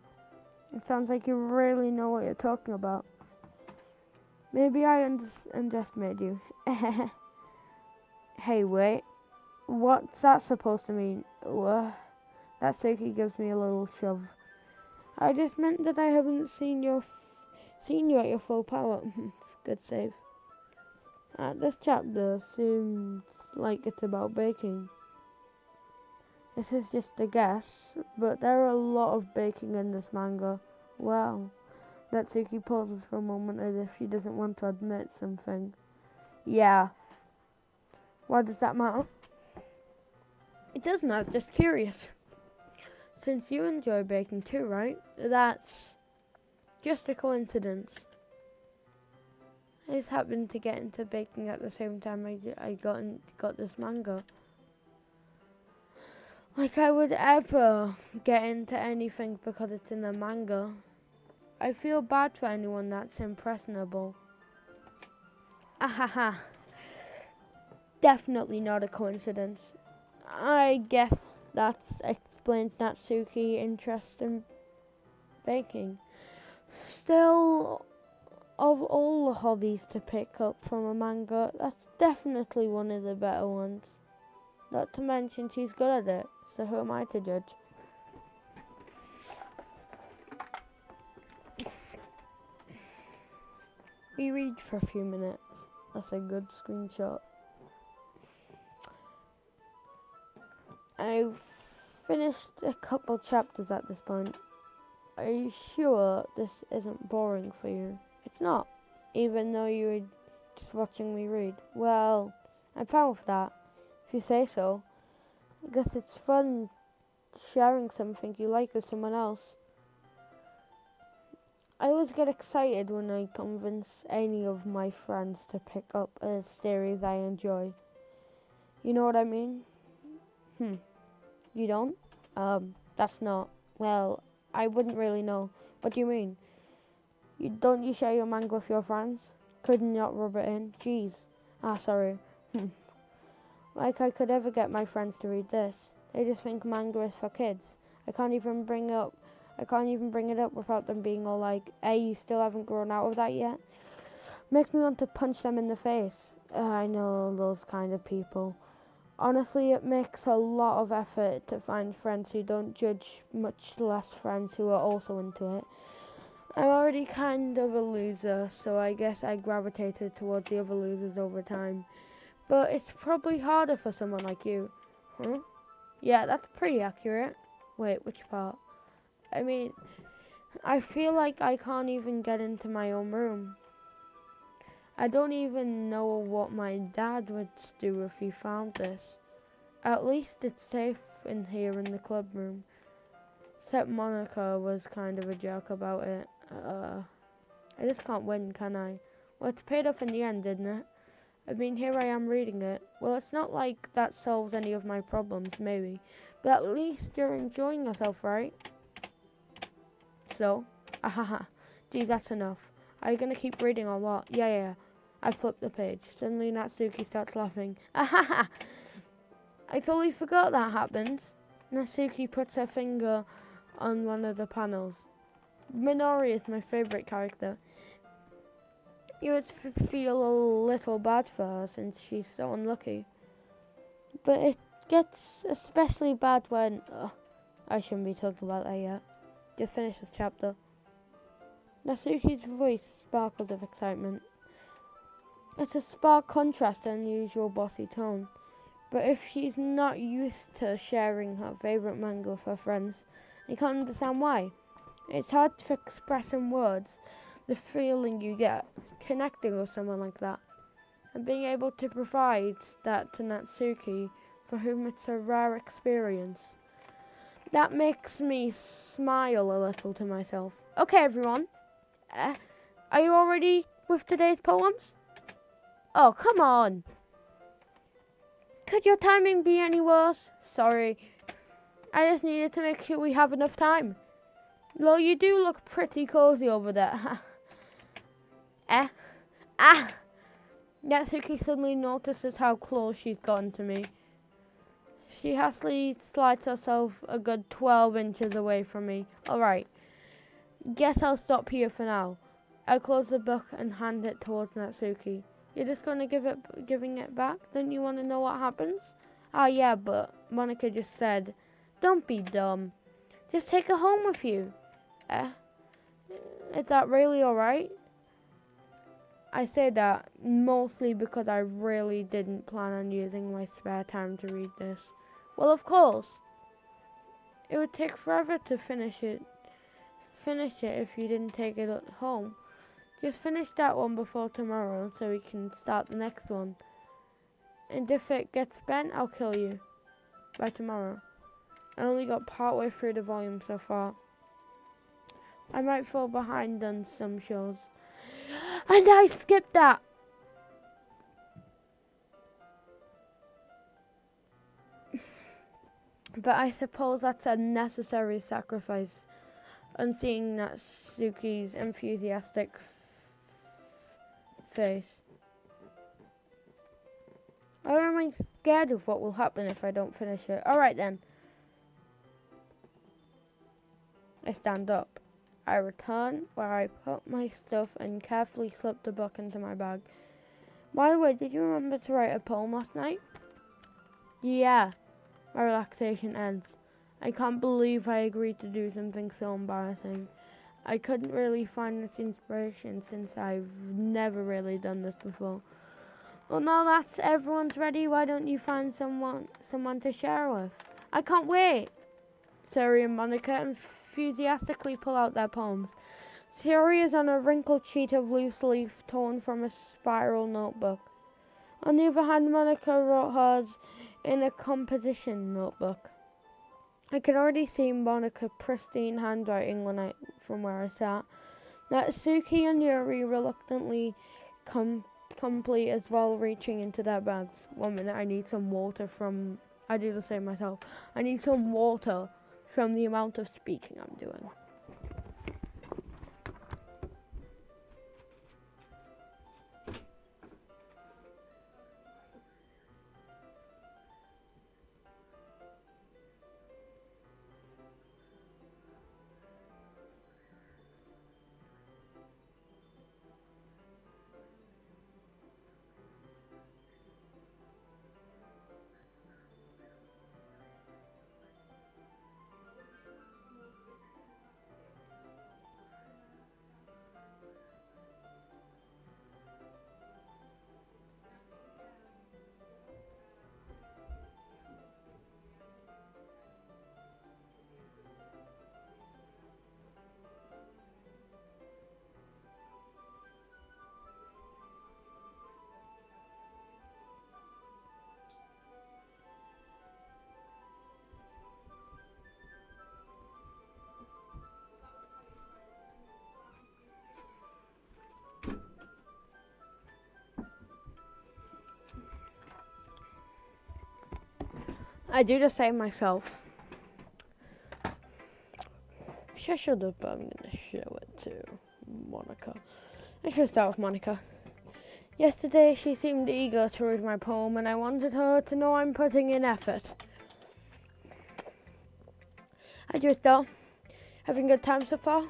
It sounds like you really know what you're talking about. Maybe I underestimated you. Hey, wait. What's that supposed to mean? That Suki gives me a little shove. I just meant that I haven't seen you at your full power. Good save. This chapter seems like it's about baking. This is just a guess, but there are a lot of baking in this manga. Wow. Natsuki pauses for a moment as if she doesn't want to admit something. Yeah. Why does that matter? It doesn't, I was just curious. Since you enjoy baking too, right? That's just a coincidence. I just happened to get into baking at the same time I got this manga. Like I would ever get into anything because it's in a manga. I feel bad for anyone that's impressionable. Ahaha. Definitely not a coincidence. I guess that explains Natsuki's interest in baking. Still, of all the hobbies to pick up from a manga, that's definitely one of the better ones. Not to mention she's good at it, so who am I to judge? We read for a few minutes. That's a good screenshot. I've finished a couple chapters at this point. Are you sure this isn't boring for you? It's not, even though you were just watching me read. Well, I'm fine with that, if you say so. I guess it's fun sharing something you like with someone else. I always get excited when I convince any of my friends to pick up a series I enjoy. You know what I mean? You don't? That's not. Well, I wouldn't really know. What do you mean? Don't you share your manga with your friends? Could not rub it in? Jeez. Sorry. Like I could ever get my friends to read this. They just think manga is for kids. I can't even bring it up without them being all like, "Hey, you still haven't grown out of that yet?" Makes me want to punch them in the face. I know those kind of people. Honestly, it makes a lot of effort to find friends who don't judge, much less friends who are also into it. I'm already kind of a loser, so I guess I gravitated towards the other losers over time. But it's probably harder for someone like you. Huh? Yeah, that's pretty accurate. Wait, which part? I mean, I feel like I can't even get into my own room. I don't even know what my dad would do if he found this. At least it's safe in here in the club room. Except Monica was kind of a jerk about it. I just can't win, can I? Well, it's paid off in the end, didn't it? I mean, here I am reading it. Well, it's not like that solves any of my problems, maybe. But at least you're enjoying yourself, right? So? Ahaha. Geez, that's enough. Are you gonna keep reading or what? Yeah. I flipped the page. Suddenly Natsuki starts laughing. Ahaha! I totally forgot that happens. Natsuki puts her finger on one of the panels. Minori is my favorite character. You would feel a little bad for her since she's so unlucky. But it gets especially bad when... I shouldn't be talking about that yet. Just finish this chapter. Natsuki's voice sparkles of excitement. It's a stark contrast to unusual bossy tone. But if she's not used to sharing her favourite manga with her friends, I can't understand why. It's hard to express in words the feeling you get connecting with someone like that, and being able to provide that to Natsuki, for whom it's a rare experience. That makes me smile a little to myself. Okay, everyone. Are you all ready with today's poems? Oh, come on. Could your timing be any worse? Sorry. I just needed to make sure we have enough time. Well, you do look pretty cozy over there. Natsuki suddenly notices how close she's gotten to me. She hastily slides herself a good 12 inches away from me. Alright, guess I'll stop here for now. I close the book and hand it towards Natsuki. You're just gonna giving it back? Don't you want to know what happens? Yeah, but Monica just said, don't be dumb. Just take her home with you. Is that really alright? I say that mostly because I really didn't plan on using my spare time to read this. Well, of course. It would take forever to finish it if you didn't take it home. Just finish that one before tomorrow so we can start the next one. And if it gets bent, I'll kill you by tomorrow. I only got partway through the volume so far. I might fall behind on some shows. And I skipped that! But I suppose that's a necessary sacrifice on seeing Natsuki's enthusiastic face. I remain scared of what will happen if I don't finish it. Alright then. I stand up. I return where I put my stuff and carefully slip the book into my bag. By the way, did you remember to write a poem last night? Yeah. My relaxation ends. I can't believe I agreed to do something so embarrassing. I couldn't really find much inspiration since I've never really done this before. Well, now that everyone's ready, why don't you find someone to share with? I can't wait! Siri and Monica enthusiastically pull out their poems. Siri is on a wrinkled sheet of loose leaf torn from a spiral notebook. On the other hand, Monica wrote hers in a composition notebook. I can already see Monica's pristine handwriting from where I sat. Natsuki and Yuri reluctantly complete as well, reaching into their bags. 1 minute, I need some water from... I do the same myself. I need some water from the amount of speaking I'm doing. I do the same myself. Shut up, I'm gonna show it to Monica. I should start with Monica. Yesterday she seemed eager to read my poem and I wanted her to know I'm putting in effort. Hi Trista, having a good time so far?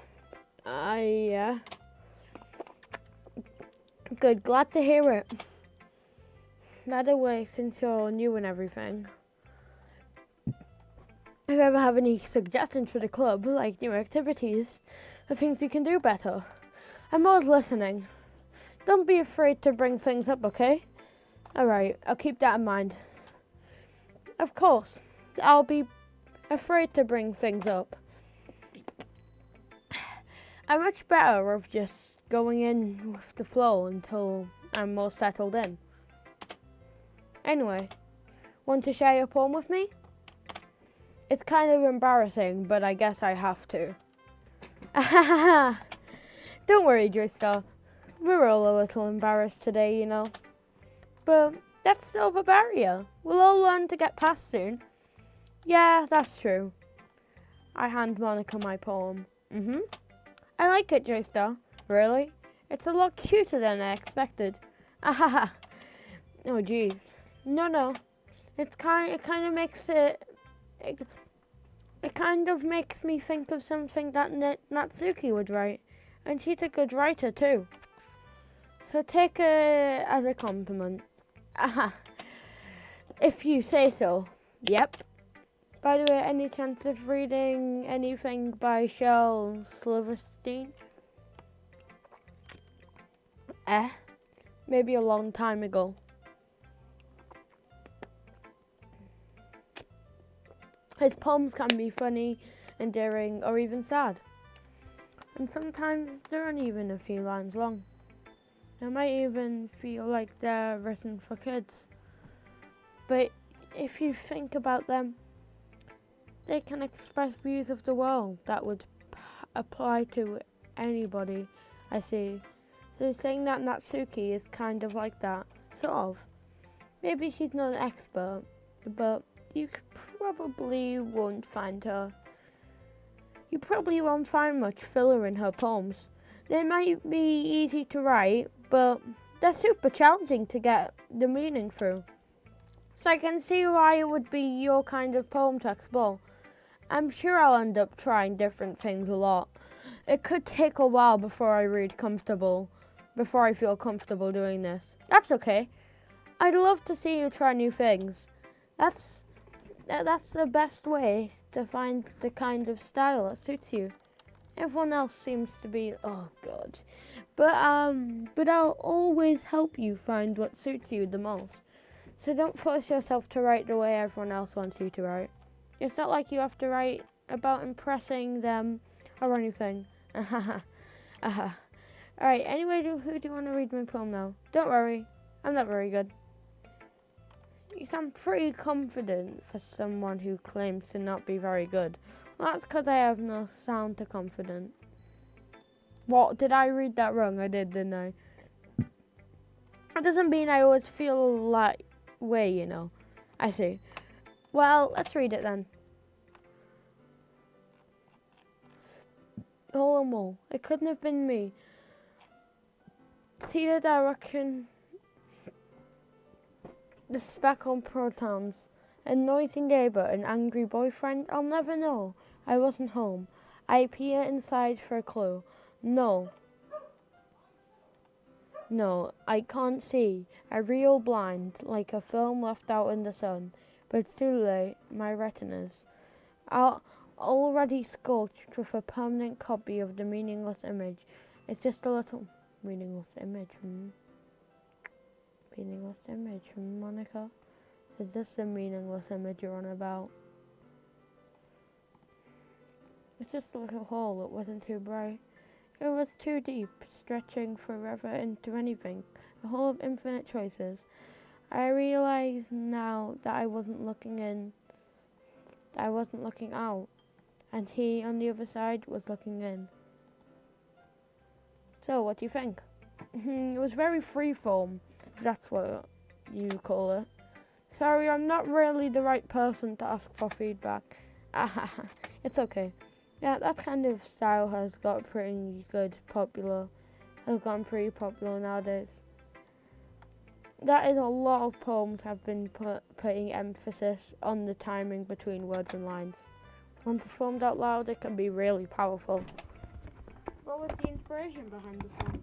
Yeah. Good, glad to hear it. By the way, since you're new and everything, if you ever have any suggestions for the club, like new activities, or things we can do better, I'm always listening. Don't be afraid to bring things up, okay? Alright, I'll keep that in mind. Of course, I'll be afraid to bring things up. I'm much better of just going in with the flow until I'm more settled in. Anyway, want to share your poem with me? It's kind of embarrassing, but I guess I have to. Don't worry, Trista. We're all a little embarrassed today, you know. But that's still the barrier. We'll all learn to get past soon. Yeah, that's true. I hand Monica my poem. I like it, Trista. Really? It's a lot cuter than I expected. Oh, jeez. No. It kind of makes it... It kind of makes me think of something that Natsuki would write. And she's a good writer too. So take it as a compliment. If you say so. Yep. By the way, any chance of reading anything by Shel Silverstein? Maybe a long time ago. His poems can be funny, endearing, or even sad. And sometimes they're not even a few lines long. They might even feel like they're written for kids. But if you think about them, they can express views of the world that would apply to anybody I see. So saying that Natsuki is kind of like that, sort of. Maybe she's not an expert, but you probably won't find her. You probably won't find much filler in her poems. They might be easy to write, but they're super challenging to get the meaning through. So I can see why it would be your kind of poem to explore. I'm sure I'll end up trying different things a lot. It could take a while before I feel comfortable doing this. That's okay. I'd love to see you try new things. That's the best way to find the kind of style that suits you. Everyone else seems to be, oh god. But I'll always help you find what suits you the most. So don't force yourself to write the way everyone else wants you to write. It's not like you have to write about impressing them or anything. Alright, anyway, who do you want to read my poem now? Don't worry, I'm not very good. You sound pretty confident for someone who claims to not be very good. Well, that's because I have no sound to confident. What? Did I read that wrong? I did, didn't I? That doesn't mean I always feel that way, you know. I see. Well, let's read it then. Hole and wall. It couldn't have been me. See the direction. The speck on protons. A noisy neighbour, an angry boyfriend. I'll never know. I wasn't home. I peer inside for a clue. No, I can't see. I reel blind, like a film left out in the sun. But it's too late. My retinas are already scorched with a permanent copy of the meaningless image. It's just a little meaningless image. Meaningless image, Monica. Is this the meaningless image you're on about? It's just a little hole. It wasn't too bright. It was too deep, stretching forever into anything, a hole of infinite choices. I realize now that I wasn't looking in, I wasn't looking out, and he on the other side was looking in. So, what do you think? It was very freeform, if that's what you call it. Sorry, I'm not really the right person to ask for feedback. It's okay. Yeah, that kind of style has gotten pretty popular nowadays. That is a lot of poems have been putting emphasis on the timing between words and lines. When performed out loud, it can be really powerful. What was the inspiration behind this one?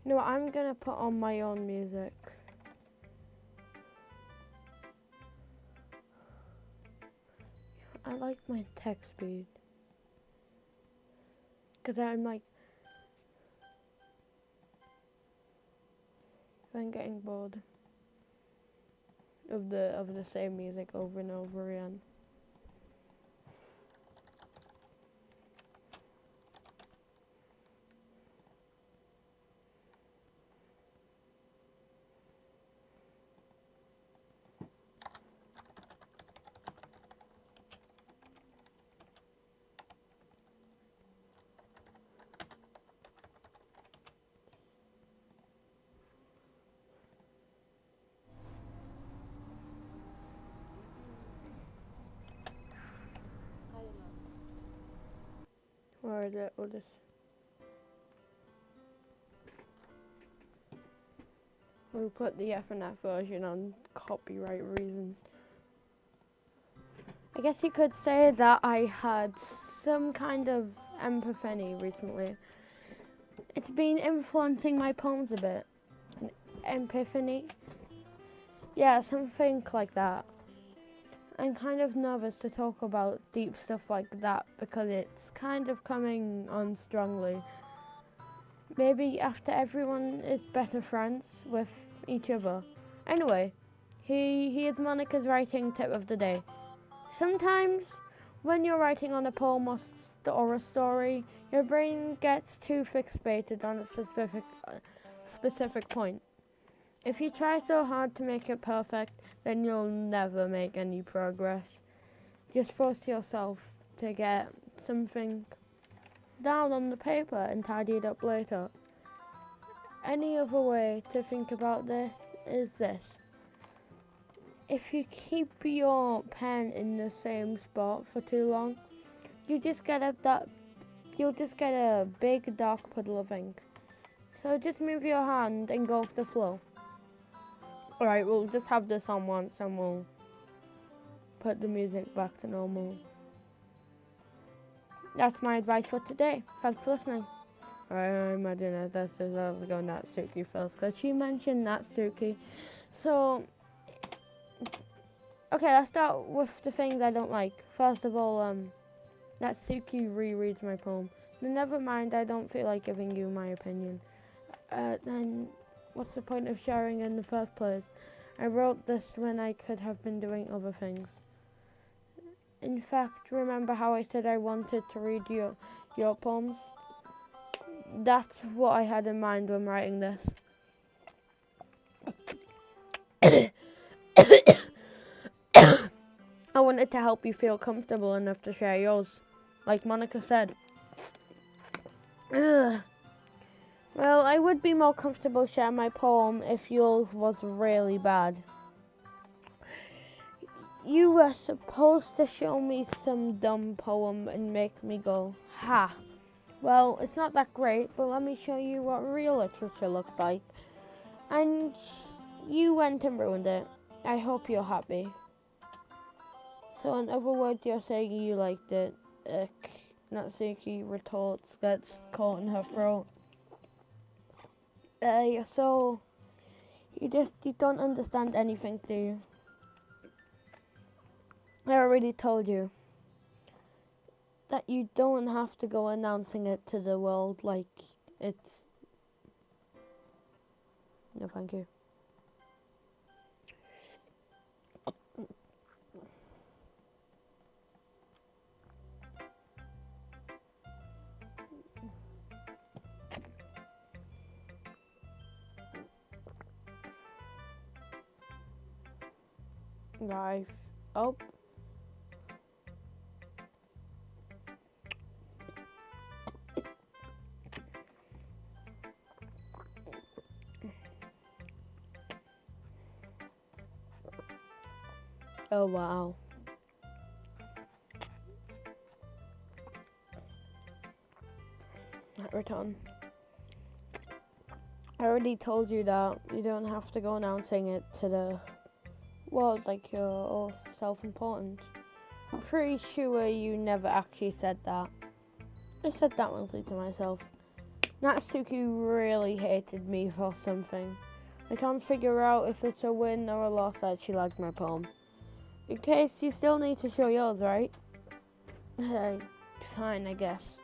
You know what, I'm gonna put on my own music. I like my text speed. Cause I'm getting bored of the same music over and over again. Or is it? We'll just we'll put the FNF version on copyright reasons. I guess you could say that I had some kind of epiphany recently. It's been influencing my poems a bit. Epiphany? Yeah, something like that. I'm kind of nervous to talk about deep stuff like that because it's kind of coming on strongly. Maybe after everyone is better friends with each other. Anyway, here's Monica's writing tip of the day. Sometimes when you're writing on a poem or a story, your brain gets too fixated on a specific point. If you try so hard to make it perfect, then you'll never make any progress. Just force yourself to get something down on the paper and tidy it up later. Any other way to think about this is this. if you keep your pen in the same spot for too long, you'll just get a big dark puddle of ink. So just move your hand and go with the flow. Alright, we'll just have this on once and we'll put the music back to normal. That's my advice for today. Thanks for listening. Alright, I imagine that that's just I was going Natsuki first because she mentioned Natsuki. So, okay, let's start with the things I don't like. First of all, Natsuki rereads my poem. Then never mind, I don't feel like giving you my opinion. Then what's the point of sharing in the first place? I wrote this when I could have been doing other things. In fact, remember how I said I wanted to read your poems? That's what I had in mind when writing this. I wanted to help you feel comfortable enough to share yours, like Monica said. Ugh. Well, I would be more comfortable sharing my poem if yours was really bad. You were supposed to show me some dumb poem and make me go, ha. Well, it's not that great, but let me show you what real literature looks like. And you went and ruined it. I hope you're happy. So in other words, you're saying you liked it. Natsuki retorts, gets caught in her throat. So you don't understand anything, do you? I already told you that you don't have to go announcing it to the world like it's... No, thank you. Life. Oh. Oh, wow. Return. I already told you that you don't have to go announcing it to the world like you're all self-important. I'm pretty sure you never actually said that. I said that mostly to myself. Natsuki really hated me for something. I can't figure out if it's a win or a loss that she liked my poem. In case you still need to show yours, right? Fine, I guess.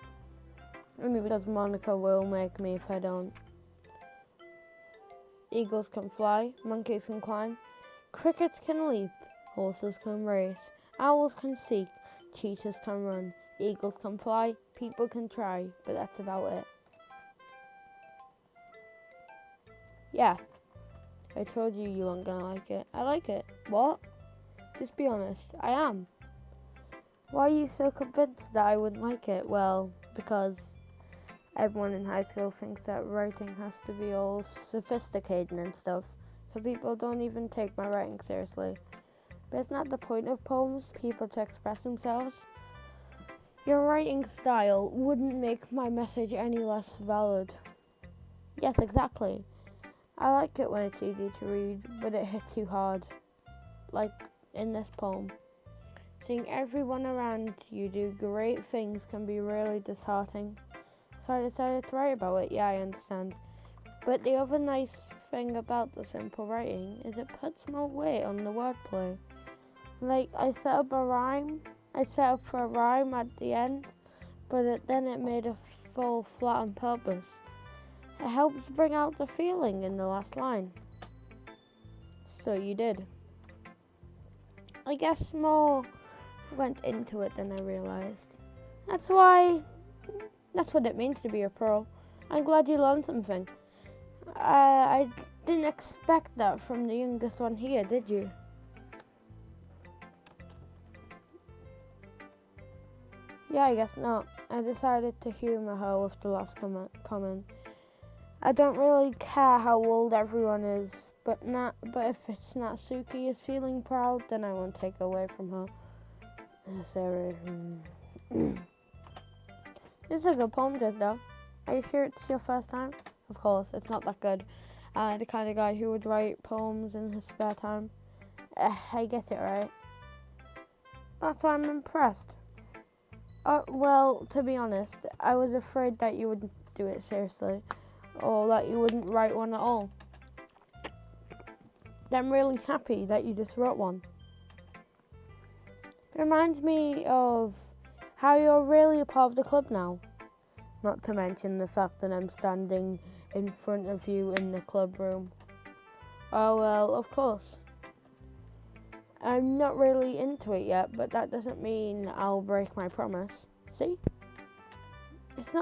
Only because Monica will make me if I don't. Eagles can fly, monkeys can climb, crickets can leap, horses can race, owls can seek, cheetahs can run, eagles can fly, people can try, but that's about it. Yeah, I told you you weren't gonna like it. I like it. What? Just be honest. I am. Why are you so convinced that I wouldn't like it? Well, because everyone in high school thinks that writing has to be all sophisticated and stuff, so people don't even take my writing seriously. But isn't that the point of poems? People to express themselves? Your writing style wouldn't make my message any less valid. Yes, exactly. I like it when it's easy to read, but it hits you hard. Like in this poem. Seeing everyone around you do great things can be really disheartening. So I decided to write about it. Yeah, I understand. But the other nice thing about the simple writing is it puts more weight on the wordplay. Like, I set up for a rhyme at the end, but then it made it fall flat on purpose. It helps bring out the feeling in the last line. So you did. I guess more went into it than I realized. That's what it means to be a pro. I'm glad you learned something. I didn't expect that from the youngest one here, did you? Yeah, I guess not. I decided to humor her with the last comment. I don't really care how old everyone is, But if it's Natsuki is feeling proud, then I won't take away from her. Sarah. This is a good poem, just though. Are you sure it's your first time? Of course, it's not that good. The kind of guy who would write poems in his spare time. I guess it right. That's why I'm impressed. Well, to be honest, I was afraid that you wouldn't do it seriously, or that you wouldn't write one at all. I'm really happy that you just wrote one. It reminds me of how you're really a part of the club now. Not to mention the fact that I'm standing in front of you in the club room. Oh well, of course. I'm not really into it yet, but that doesn't mean I'll break my promise. See? It's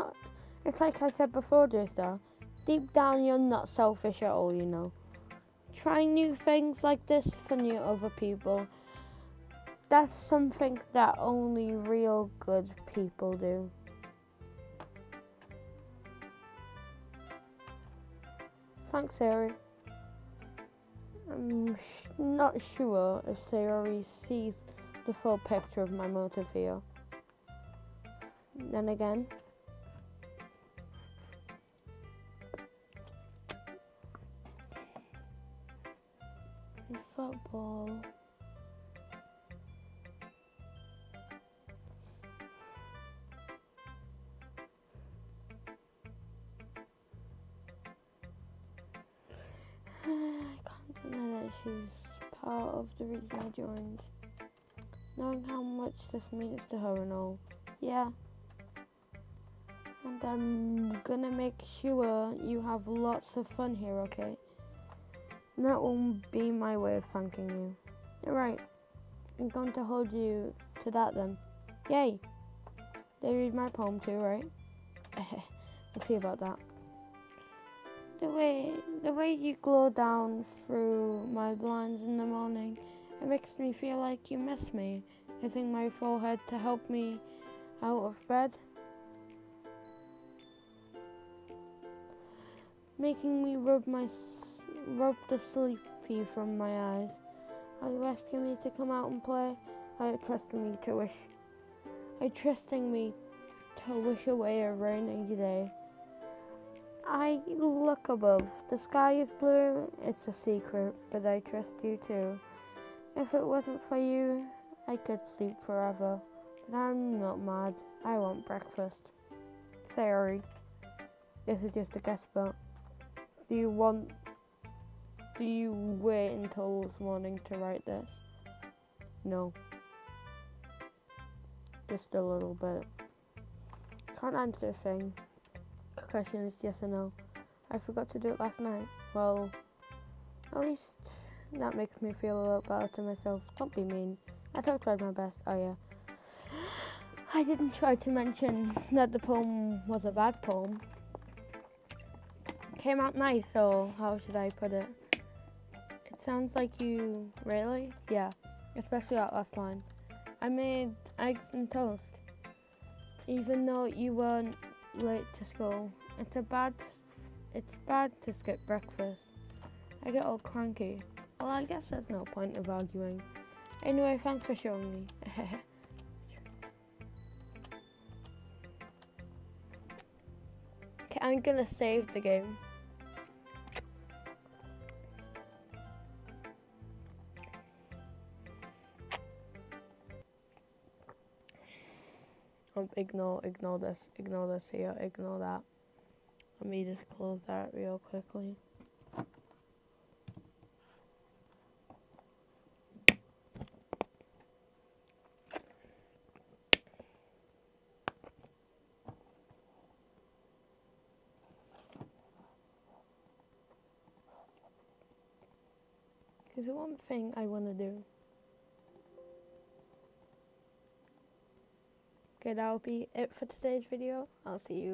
like I said before, Joestar. Deep down, you're not selfish at all, you know. Trying new things like this for new other people, that's something that only real good people do. Thanks, Sayori. I'm not sure if Sayori sees the full picture of my motive here. Then again, in football, I can't deny that she's part of the reason I joined. Knowing how much this means to her and all. Yeah. And I'm gonna make sure you have lots of fun here, okay? And that will be my way of thanking you. You're right. I'm going to hold you to that then. Yay! They read my poem too, right? We'll see about that. The way you glow down through my blinds in the morning, it makes me feel like you miss me, kissing my forehead to help me out of bed, making me rub the sleepy from my eyes. Are you asking me to come out and play? Are you trusting me to wish away a rainy day? I look above. The sky is blue, it's a secret, but I trust you too. If it wasn't for you, I could sleep forever. But I'm not mad. I want breakfast. Sorry. This is just a guess, but do you wait until this morning to write this? No. Just a little bit. Can't answer a thing. Question is yes or no. I forgot to do it last night. Well, at least that makes me feel a little better to myself. Don't be mean. I still tried my best. Oh yeah. I didn't try to mention that the poem was a bad poem. It came out nice, so how should I put it? It sounds like you... Really? Yeah. Especially that last line. I made eggs and toast. Even though you weren't late to school. It's bad to skip breakfast. I get all cranky. Well, I guess there's no point of arguing. Anyway, thanks for showing me. Okay, I'm gonna save the game. Ignore this here, ignore that. Let me just close that real quickly. There's one thing I want to do. Okay, that'll be it for today's video. I'll see you